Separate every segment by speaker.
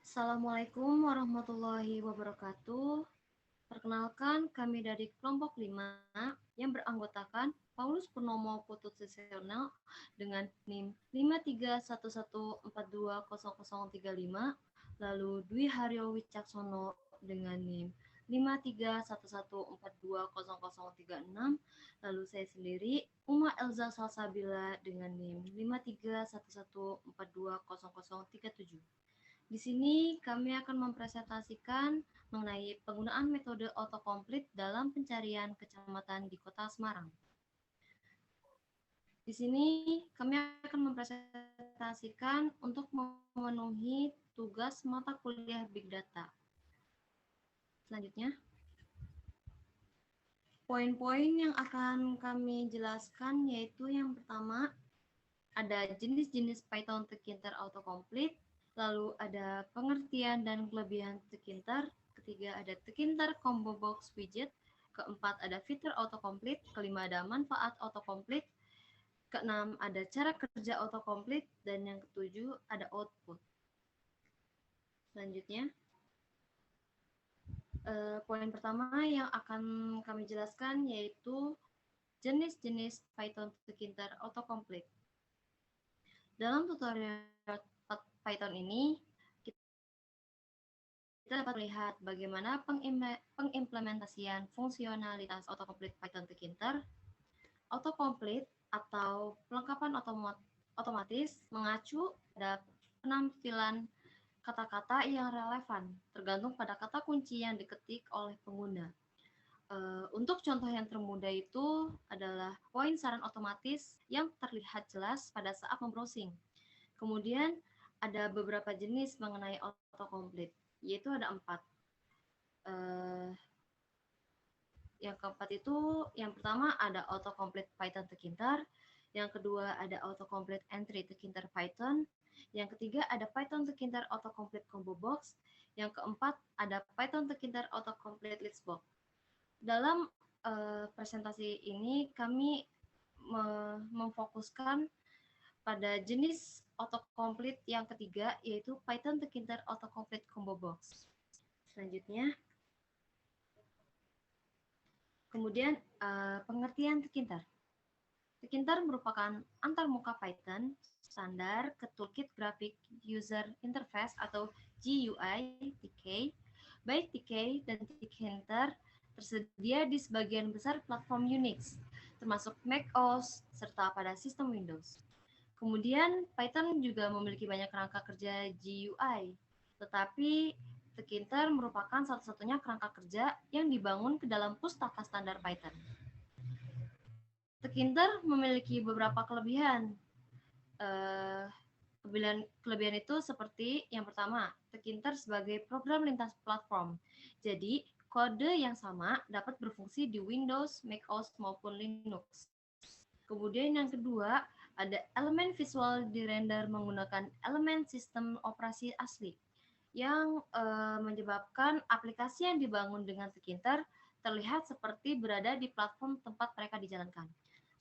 Speaker 1: Assalamualaikum warahmatullahi wabarakatuh. Perkenalkan, kami dari kelompok 5 yang beranggotakan Paulus Purnomo Putut Sesional dengan NIM 53114200035, lalu Dwi Haryo Wicaksono dengan NIM 53114200036, lalu saya sendiri Uma Elza Salsabila dengan NIM 53114200037. Di sini kami akan mempresentasikan mengenai penggunaan metode autocomplete dalam pencarian kecamatan di Kota Semarang. Di sini kami akan mempresentasikan untuk memenuhi tugas mata kuliah Big Data. Selanjutnya, poin-poin yang akan kami jelaskan yaitu yang pertama, ada jenis-jenis Python Tkinter autocomplete, lalu ada pengertian dan kelebihan Tkinter, ketiga ada Tkinter combo box widget, keempat ada fitur autocomplete, kelima ada manfaat autocomplete, keenam ada cara kerja autocomplete, dan yang ketujuh ada output. Selanjutnya, poin pertama yang akan kami jelaskan yaitu jenis-jenis Python Tkinter autocomplete. Dalam tutorial Python ini, kita dapat melihat bagaimana pengimplementasian fungsionalitas autocomplete Python Tkinter. Autocomplete atau pelengkapan otomatis mengacu pada penampilan kata-kata yang relevan, tergantung pada kata kunci yang diketik oleh pengguna. Untuk contoh yang termudah itu adalah poin saran otomatis yang terlihat jelas pada saat membrowsing. Kemudian ada beberapa jenis mengenai autocomplete, yaitu ada 4. Yang keempat itu, yang pertama ada autocomplete Python Tkinter, yang kedua ada autocomplete entry Tkinter Python, yang ketiga ada Python Tkinter autocomplete combo box, yang keempat ada Python Tkinter autocomplete list box. Dalam presentasi ini kami memfokuskan pada jenis autocomplete yang ketiga, yaitu Python Tkinter autocomplete combo box. Selanjutnya, kemudian pengertian Tkinter. Tkinter merupakan antarmuka Python standar ke Toolkit Graphic User Interface atau GUI (TK). Baik TK dan Tkinter tersedia di sebagian besar platform Unix, termasuk Mac OS serta pada sistem Windows. Kemudian Python juga memiliki banyak kerangka kerja GUI, tetapi Tkinter merupakan satu-satunya kerangka kerja yang dibangun ke dalam pustaka standar Python. Tkinter memiliki beberapa kelebihan. Kelebihan itu seperti yang pertama, Tkinter sebagai program lintas platform. Jadi, kode yang sama dapat berfungsi di Windows, Mac OS maupun Linux. Kemudian yang kedua, ada elemen visual dirender menggunakan elemen sistem operasi asli, yang menyebabkan aplikasi yang dibangun dengan Tkinter terlihat seperti berada di platform tempat mereka dijalankan.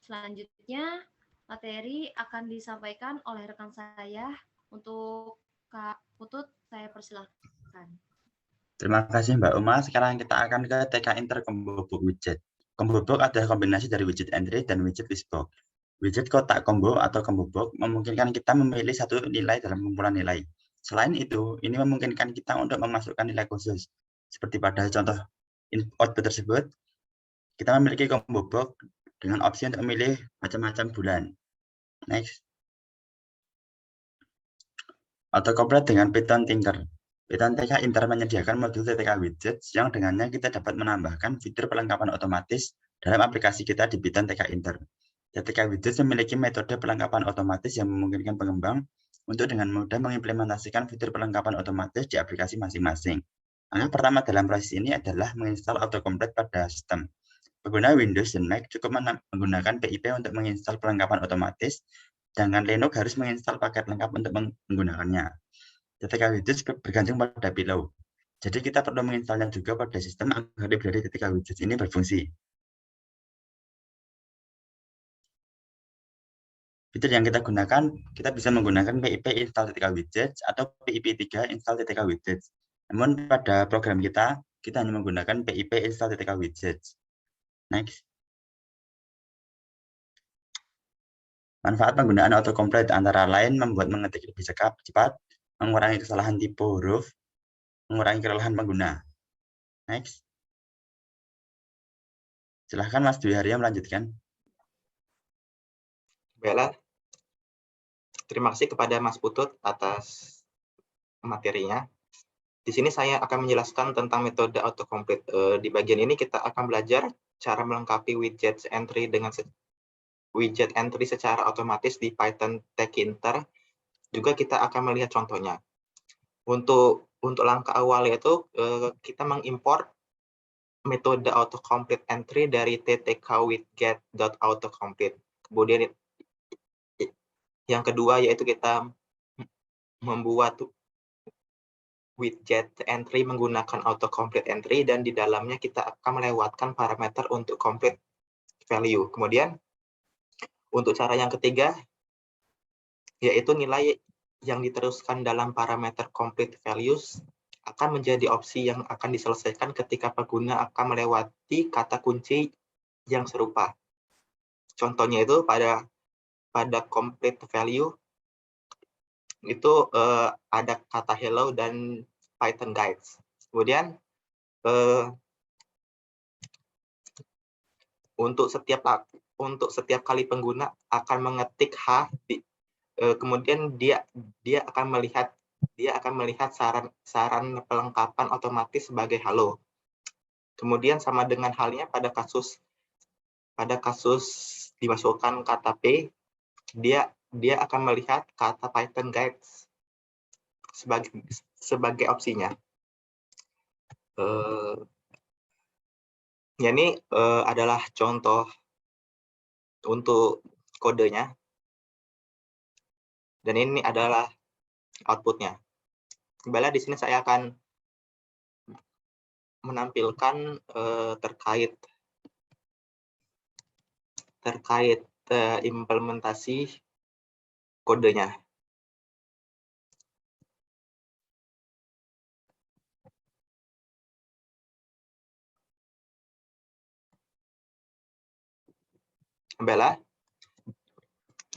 Speaker 1: Selanjutnya, materi akan disampaikan oleh rekan saya. Untuk Kak Putut, saya persilahkan.
Speaker 2: Terima kasih Mbak Uma. Sekarang kita akan ke TK Inter Combo Box Widget. Combo Box adalah kombinasi dari widget entry dan widget listbox. Widget kotak combo atau combo box memungkinkan kita memilih satu nilai dalam kumpulan nilai. Selain itu, ini memungkinkan kita untuk memasukkan nilai khusus. Seperti pada contoh output tersebut, kita memiliki combo box dengan opsi untuk memilih macam-macam bulan. Next. Autocomplete dengan Python Tinker. Python TK Inter menyediakan modul TTK Widget yang dengannya kita dapat menambahkan fitur perlengkapan otomatis dalam aplikasi kita di Python TK Inter. TTK Widget memiliki metode perlengkapan otomatis yang memungkinkan pengembang untuk dengan mudah mengimplementasikan fitur perlengkapan otomatis di aplikasi masing-masing. Langkah pertama dalam proses ini adalah menginstal autocomplete pada sistem. Pengguna Windows dan Mac cukup menggunakan PIP untuk menginstal perlengkapan otomatis, sedangkan Linux harus menginstal paket lengkap untuk menggunakannya. TTK Widget bergantung pada pillow. Jadi kita perlu menginstalnya juga pada sistem agar library TTK Widget ini berfungsi. Fitur yang kita gunakan, kita bisa menggunakan PIP install TTK widgets atau PIP 3 install TTK widgets. Namun pada program kita hanya menggunakan PIP install TTK widgets. Next. Manfaat penggunaan autocomplete antara lain membuat mengetik lebih cepat, mengurangi kesalahan tipe huruf, mengurangi kelelahan pengguna. Next. Silahkan Mas Dwi Harya melanjutkan.
Speaker 3: Baiklah, terima kasih kepada Mas Putut atas materinya. Di sini saya akan menjelaskan tentang metode autocomplete. Di bagian ini kita akan belajar cara melengkapi widget entry dengan widget entry secara otomatis di Python Tkinter. Juga kita akan melihat contohnya. Untuk langkah awal yaitu kita mengimport metode autocomplete entry dari ttkwidget.autocomplete. Kemudian yang kedua yaitu kita membuat widget entry menggunakan autocomplete entry, dan di dalamnya kita akan melewatkan parameter untuk complete value. Kemudian untuk cara yang ketiga yaitu nilai yang diteruskan dalam parameter complete values akan menjadi opsi yang akan diselesaikan ketika pengguna akan melewati kata kunci yang serupa. Contohnya itu pada complete value itu ada kata hello dan Python guides. Kemudian untuk setiap kali pengguna akan mengetik H, kemudian dia akan melihat saran pelengkapan otomatis sebagai halo. Kemudian sama dengan halnya pada kasus dimasukkan kata P, dia akan melihat kata Python guides sebagai opsinya. Ini adalah contoh untuk kodenya, dan ini adalah outputnya. Kembali di sini saya akan menampilkan terkait implementasi kodenya. Kembali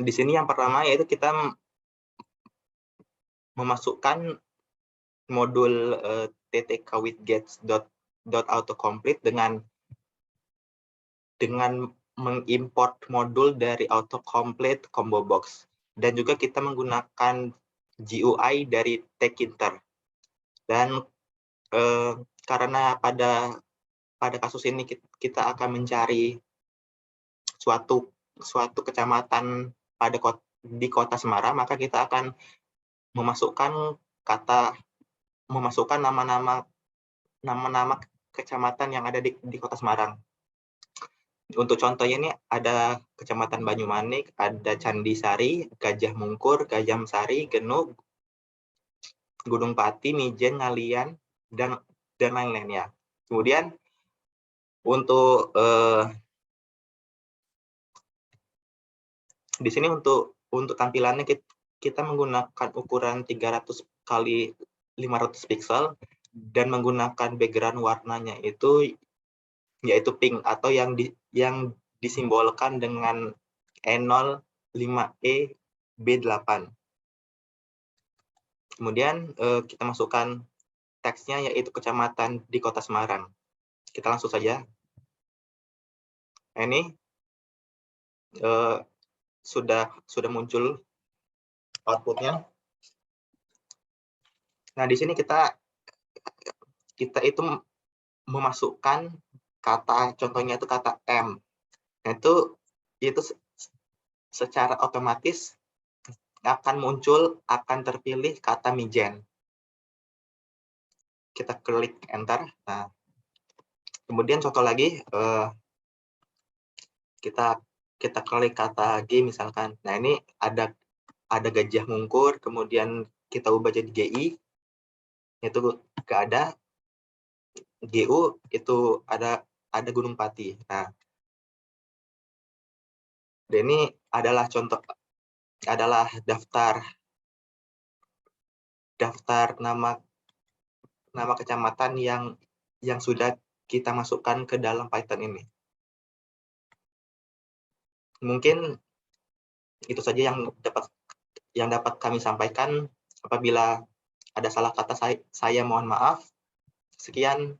Speaker 3: di sini yang pertama yaitu kita memasukkan modul ttkwidgets.autocomplete dengan mengimport modul dari autocomplete combo box, dan juga kita menggunakan GUI dari Tkinter. Dan karena pada kasus ini kita akan mencari suatu kecamatan di kota Semarang, maka kita akan memasukkan nama-nama kecamatan yang ada di kota Semarang. Untuk contohnya ini ada Kecamatan Banyumanik, ada Candi Sari, Gajah Mungkur, Gayam Sari, Genuk, Gunung Pati, Mijen, Ngalian, dan lain-lainnya. Kemudian untuk di sini untuk tampilannya kita menggunakan ukuran 300 kali 500 pixel dan menggunakan background warnanya yaitu pink atau yang disimbolkan dengan E0 5E B8. Kemudian kita masukkan teksnya yaitu kecamatan di Kota Semarang. Kita langsung saja. Ini sudah muncul outputnya. Nah, di sini kita itu memasukkan kata, contohnya itu kata M. Nah, itu secara otomatis akan terpilih kata Mijen. Kita klik enter. Nah, kemudian contoh lagi kita klik kata G misalkan. Nah, ini ada Gajah Mungkur, kemudian kita ubah jadi GI, itu nggak ada. GU itu ada Gunung Pati. Nah, dan ini adalah adalah daftar nama kecamatan yang sudah kita masukkan ke dalam Python ini. Mungkin itu saja yang dapat kami sampaikan. Apabila ada salah kata saya mohon maaf. Sekian.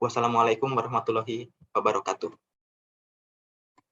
Speaker 3: Wassalamualaikum warahmatullahi wabarakatuh.